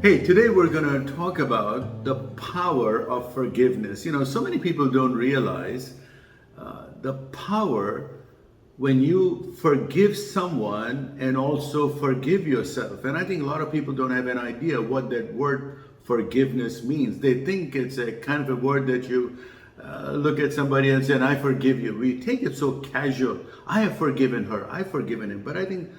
Hey, today we're going to talk about the power of forgiveness. So many people don't realize the power when you forgive someone and also forgive yourself. And I think a lot of people don't have an idea what that word forgiveness means. They think it's a kind of a word that you look at somebody and say, "I forgive you." We take it so casual. I have forgiven her. I've forgiven him. But I think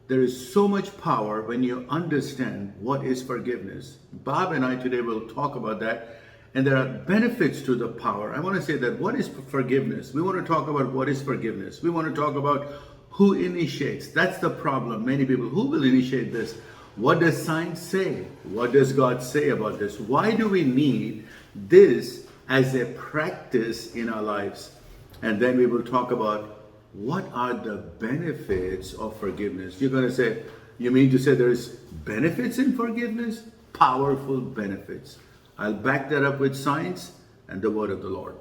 there is so much power when you understand what is forgiveness. Bob and I today will talk about that. And there are benefits to the power. I want to say that what is forgiveness? We want to talk about what is forgiveness. We want to talk about who initiates. That's the problem. Many people, who will initiate this? What does science say? What does God say about this? Why do we need this as a practice in our lives? And then we will talk about what are the benefits of forgiveness? You're going to say, you mean to say there's benefits in forgiveness? Powerful benefits. I'll back that up with science and the word of the Lord.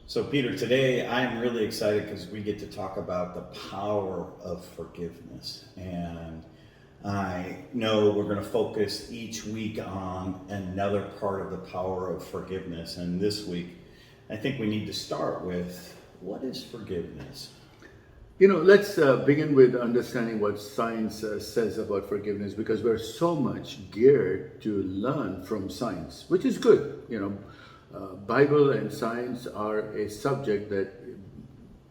So, Peter, today I'm really excited because we get to talk about the power of forgiveness. And I know we're going to focus each week on another part of the power of forgiveness. And this week, I think we need to start with, what is forgiveness? Let's begin with understanding what science says about forgiveness, because we're so much geared to learn from science, which is good. Bible and science are a subject that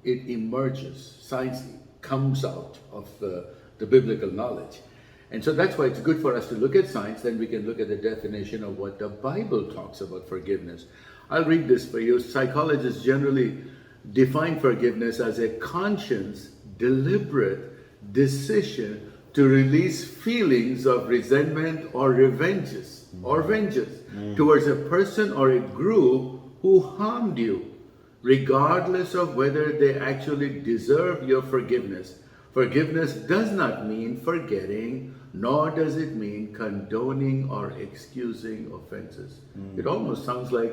it emerges. Science comes out of the biblical knowledge. And so that's why it's good for us to look at science, then we can look at the definition of what the Bible talks about forgiveness. I'll read this for you. Psychologists generally define forgiveness as a conscious, deliberate decision to release feelings of resentment or vengeance towards a person or a group who harmed you, regardless of whether they actually deserve your forgiveness. Forgiveness does not mean forgetting, nor does it mean condoning or excusing offenses. It almost sounds like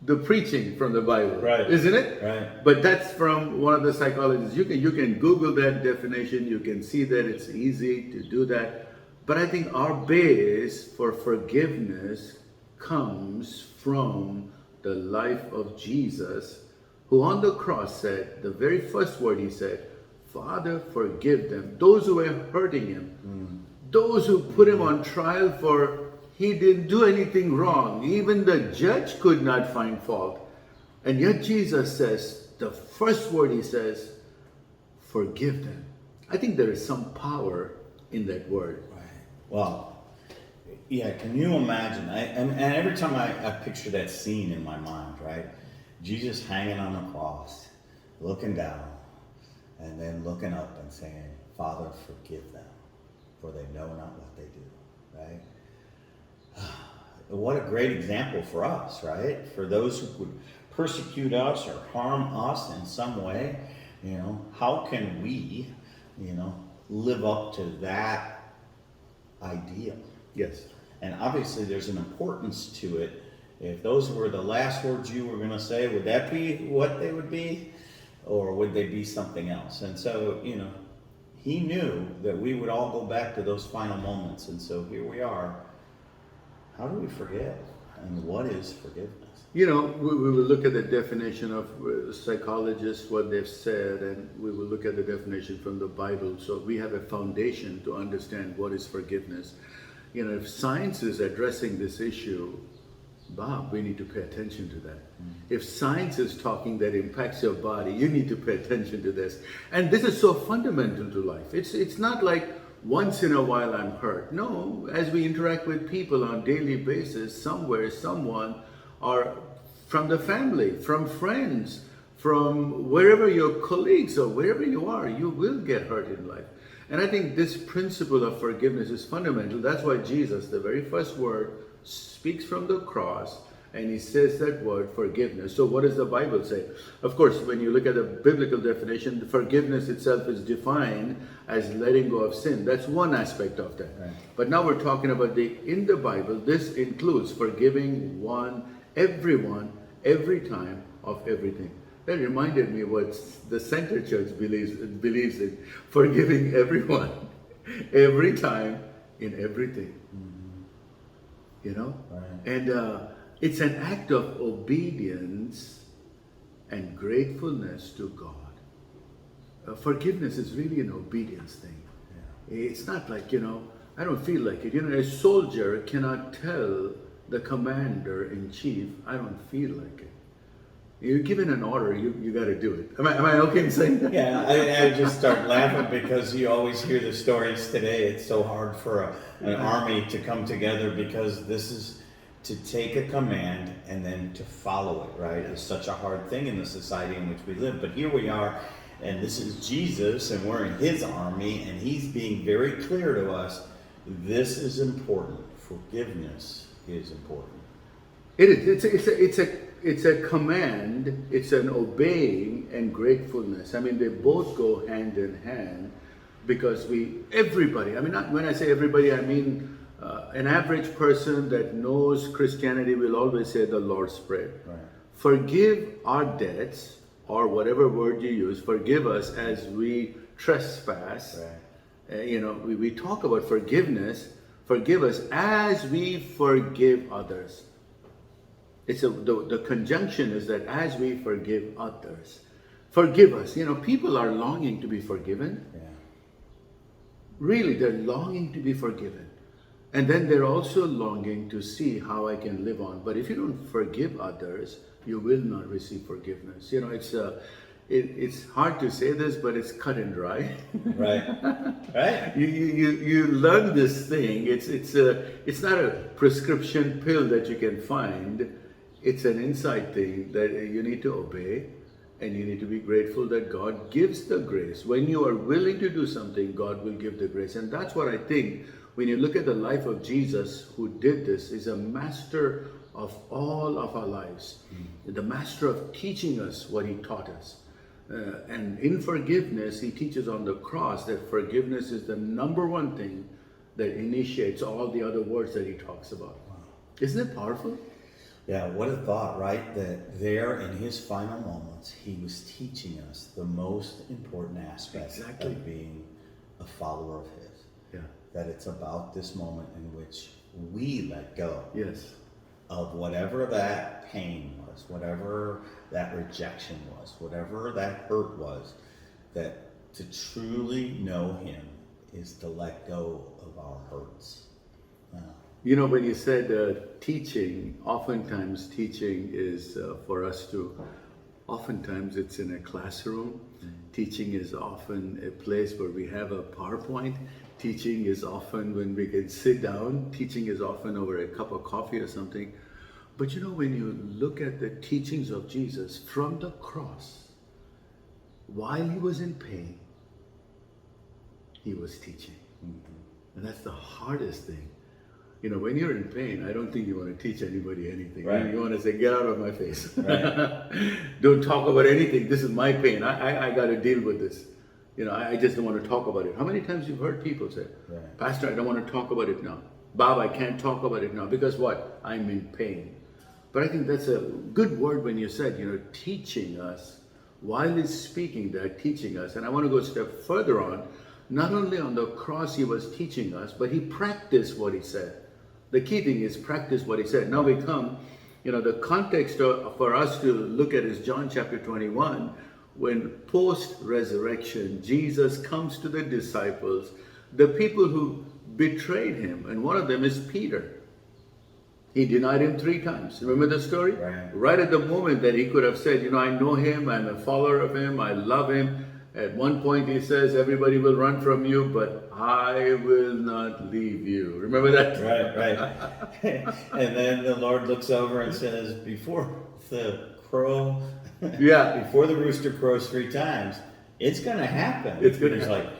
the preaching from the Bible, right? Isn't it? Right. But that's from one of the psychologists. You can Google that definition. You can see that it's easy to do that. But I think our base for forgiveness comes from the life of Jesus, who on the cross said, the very first word he said, "Father, forgive them." Those who were hurting him, those who put him on trial for he didn't do anything wrong. Even the judge could not find fault. And yet Jesus says, the first word he says, "Forgive them." I think there is some power in that word. Right. Well, yeah, can you imagine? And every time I picture that scene in my mind, right? Jesus hanging on the cross, looking down, and then looking up and saying, "Father, forgive them, for they know not what they do," right? What a great example for us, right? For those who would persecute us or harm us in some way, how can we, live up to that ideal? Yes. And obviously there's an importance to it. If those were the last words you were going to say, would that be what they would be? Or would they be something else? And so, he knew that we would all go back to those final moments. And so here we are. How do we forgive? And what is forgiveness? We will look at the definition of psychologists, what they've said, and we will look at the definition from the Bible. So we have a foundation to understand what is forgiveness. If science is addressing this issue, Bob, we need to pay attention to that. If science is talking that impacts your body, you need to pay attention to this. And this is so fundamental to life. It's not like once in a while I'm hurt. No, as we interact with people on a daily basis, somewhere, someone, or from the family, from friends, from wherever your colleagues or wherever you are, you will get hurt in life. And I think this principle of forgiveness is fundamental. That's why Jesus, the very first word, speaks from the cross, and he says that word, forgiveness. So what does the Bible say? Of course, when you look at the biblical definition, the forgiveness itself is defined as letting go of sin. That's one aspect of that. Right. But now we're talking about in the Bible, this includes forgiving everyone, every time, of everything. That reminded me what the Center Church believes in, forgiving everyone, every time, in everything. you know? Right. And it's an act of obedience and gratefulness to God. Forgiveness is really an obedience thing. It's not like, I don't feel like it. A soldier cannot tell the commander in chief, I don't feel like it. You're given an order, you got to do it. Am I okay in saying that? Yeah, I just start laughing because you always hear the stories today. It's so hard for an army to come together because this is to take a command and then to follow it, right? It's such a hard thing in the society in which we live. But here we are, and this is Jesus, and we're in his army, and he's being very clear to us, this is important. Forgiveness is important. It is. It's a command. It's an obeying and gratefulness. I mean, they both go hand in hand because everybody. I mean, not when I say everybody, I mean an average person that knows Christianity will always say the Lord's Prayer. Right. Forgive our debts, or whatever word you use. Forgive us as we trespass. Right. We talk about forgiveness. Forgive us as we forgive others. The conjunction is that as we forgive others. Forgive us. People are longing to be forgiven. Yeah. Really, they're longing to be forgiven. And then they're also longing to see how I can live on. But if you don't forgive others, you will not receive forgiveness. It's hard to say this, but it's cut and dry. Right. Right. You learn this thing. It's not a prescription pill that you can find. It's an inside thing that you need to obey, and you need to be grateful that God gives the grace. When you are willing to do something, God will give the grace. And that's what I think when you look at the life of Jesus, who did this, is a master of all of our lives. The master of teaching us what he taught us. And in forgiveness, he teaches on the cross that forgiveness is the number one thing that initiates all the other words that he talks about. Wow. Isn't it powerful? Yeah, what a thought, right? That there in his final moments, he was teaching us the most important aspect of being a follower of his. Yeah. That it's about this moment in which we let go. Yes. Of whatever that pain was, whatever that rejection was, whatever that hurt was, that to truly know him is to let go of our hurts. When you said teaching, oftentimes teaching is for us to, oftentimes it's in a classroom. Teaching is often a place where we have a PowerPoint. Teaching is often when we can sit down. Teaching is often over a cup of coffee or something. But when you look at the teachings of Jesus from the cross, while he was in pain, he was teaching. And that's the hardest thing. When you're in pain, I don't think you want to teach anybody anything. Right. You want to say, get out of my face. Right. Don't talk about anything. This is my pain. I got to deal with this. I just don't want to talk about it. How many times you've heard people say, right. Pastor, I don't want to talk about it now. Bob, I can't talk about it now. Because what? I'm in pain. But I think that's a good word when you said, teaching us. While he's speaking there, teaching us. And I want to go a step further on. Not only on the cross he was teaching us, but he practiced what he said. The key thing is practice what he said. Now we come, the context for us to look at is John chapter 21, when post-resurrection, Jesus comes to the disciples, the people who betrayed him, and one of them is Peter. He denied him 3 times. Remember the story? Right at the moment that he could have said, I know him, I'm a follower of him, I love him. At one point he says, everybody will run from you, but I will not leave you. Remember that? Right. And then the Lord looks over and says, before the rooster crows 3 times, it's going to happen. It's going to happen. He's like,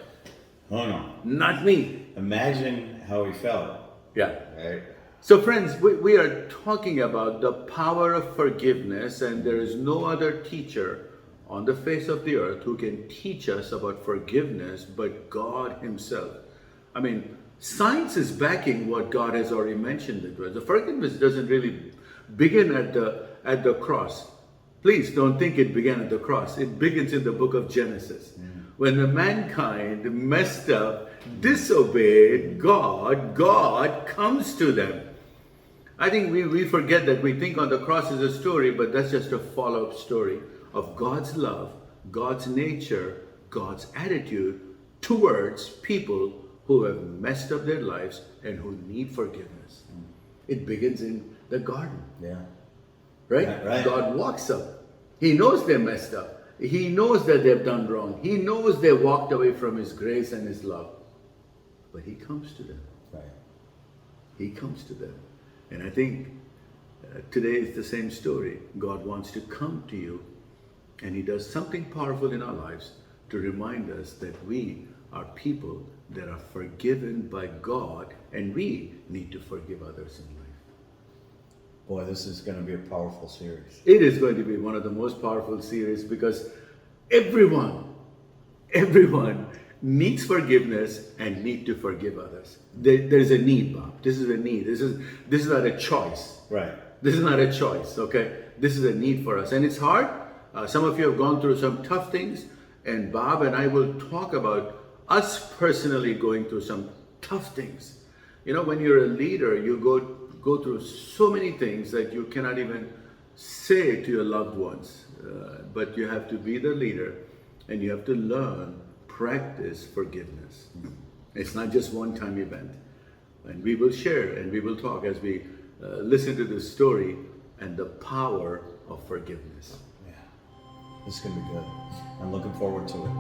oh no. Not me. Imagine how he felt. Yeah. Right. So friends, we are talking about the power of forgiveness, and there is no other teacher on the face of the earth who can teach us about forgiveness but God himself. I mean, science is backing what God has already mentioned. The forgiveness doesn't really begin at the cross. Please don't think it began at the cross. It begins in the book of Genesis. When the mankind messed up, disobeyed God, God comes to them. I think we forget that. We think on the cross is a story, but that's just a follow-up story of God's love, God's nature, God's attitude towards people who have messed up their lives and who need forgiveness. It begins in the garden, Yeah. right? Right. God walks up. He knows they're messed up. He knows that they've done wrong. He knows they walked away from His grace and His love. But He comes to them. Right. He comes to them. And I think today is the same story. God wants to come to you, and He does something powerful in our lives to remind us that we are people that are forgiven by God, and we need to forgive others in life. Boy, this is going to be a powerful series. It is going to be one of the most powerful series because everyone needs forgiveness and need to forgive others. There is a need, Bob. This is a need. This is not a choice. Right. This is not a choice, okay? This is a need for us. And it's hard. Some of you have gone through some tough things, and Bob and I will talk about us personally going through some tough things. You know, when you're a leader, you go through so many things that you cannot even say to your loved ones. But you have to be the leader, and you have to learn, practice forgiveness. It's not just one-time event. And we will share and we will talk as we listen to this story and the power of forgiveness. Yeah. This is going to be good. I'm looking forward to it.